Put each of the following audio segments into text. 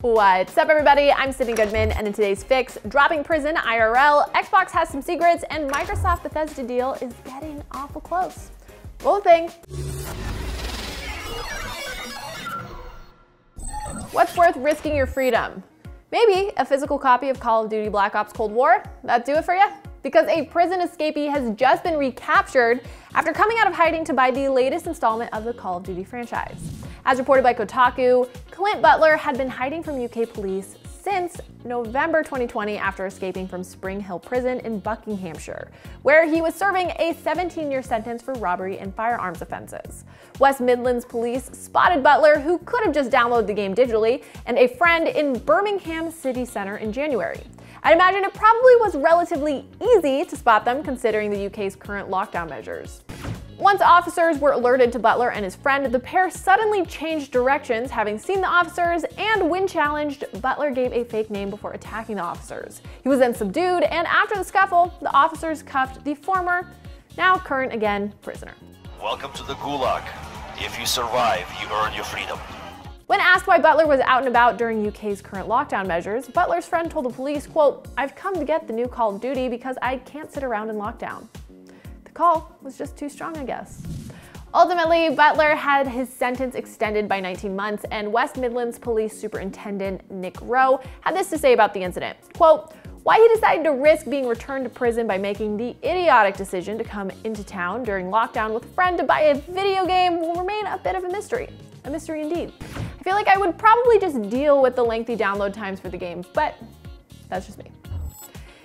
What's up, everybody? I'm Sydney Goodman, and in today's fix, dropping prison IRL, Xbox has some secrets, and Microsoft Bethesda deal is getting awful close. Roll the thing. What's worth risking your freedom? Maybe a physical copy of Call of Duty Black Ops Cold War? That do it for you? Because a prison escapee has just been recaptured after coming out of hiding to buy the latest installment of the Call of Duty franchise. As reported by Kotaku, Clint Butler had been hiding from UK police since November 2020 after escaping from Spring Hill Prison in Buckinghamshire, where he was serving a 17-year sentence for robbery and firearms offenses. West Midlands police spotted Butler, who could have just downloaded the game digitally, and a friend in Birmingham city centre in January. I'd imagine it probably was relatively easy to spot them considering the UK's current lockdown measures. Once officers were alerted to Butler and his friend, the pair suddenly changed directions, having seen the officers, and when challenged, Butler gave a fake name before attacking the officers. He was then subdued, and after the scuffle, the officers cuffed the former, now current again, prisoner. Welcome to the Gulag. If you survive, you earn your freedom. When asked why Butler was out and about during UK's current lockdown measures, Butler's friend told the police, quote, "I've come to get the new Call of Duty because I can't sit around in lockdown." The call was just too strong, I guess. Ultimately, Butler had his sentence extended by 19 months, and West Midlands Police Superintendent Nick Rowe had this to say about the incident, quote, "Why he decided to risk being returned to prison by making the idiotic decision to come into town during lockdown with a friend to buy a video game will remain a bit of a mystery. A mystery indeed. I feel like I would probably just deal with the lengthy download times for the game, but that's just me."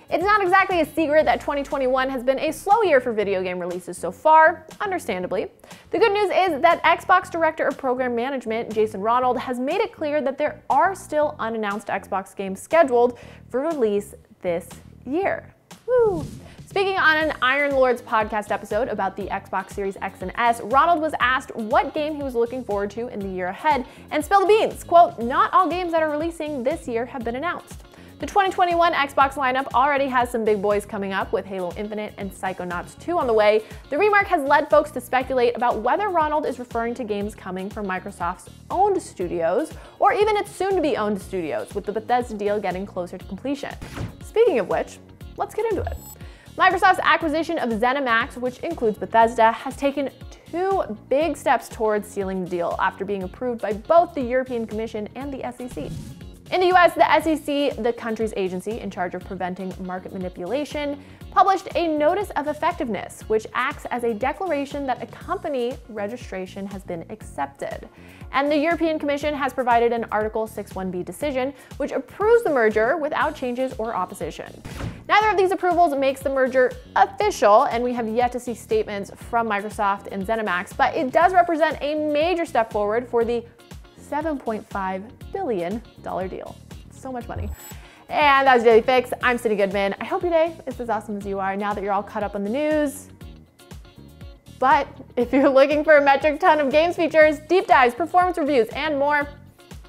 It's not exactly a secret that 2021 has been a slow year for video game releases so far, understandably. The good news is that Xbox Director of Program Management, Jason Ronald, has made it clear that there are still unannounced Xbox games scheduled for release this year. Woo! Speaking on an Iron Lords podcast episode about the Xbox Series X and S, Ronald was asked what game he was looking forward to in the year ahead and spilled the beans. Quote, "Not all games that are releasing this year have been announced. The 2021 Xbox lineup already has some big boys coming up with Halo Infinite and Psychonauts 2 on the way. The remark has led folks to speculate about whether Ronald is referring to games coming from Microsoft's owned studios or even its soon-to-be owned studios, with the Bethesda deal getting closer to completion. Speaking of which, let's get into it. Microsoft's acquisition of ZeniMax, which includes Bethesda, has taken two big steps towards sealing the deal after being approved by both the European Commission and the SEC. In the US, the SEC, the country's agency in charge of preventing market manipulation, published a notice of effectiveness, which acts as a declaration that a company registration has been accepted. And the European Commission has provided an Article 61B decision, which approves the merger without changes or opposition. Neither of these approvals makes the merger official, and we have yet to see statements from Microsoft and ZeniMax, but it does represent a major step forward for the $7.5 billion deal. So much money. And that's Daily Fix. I'm Sydney Goodman. I hope your day is as awesome as you are now that you're all caught up on the news. But if you're looking for a metric ton of games features, deep dives, performance reviews, and more,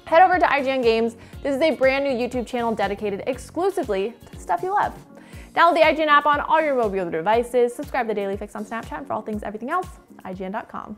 head over to IGN Games. This is a brand new YouTube channel dedicated exclusively to the stuff you love. Download the IGN app on all your mobile devices. Subscribe to Daily Fix on Snapchat. For all things everything else, IGN.com.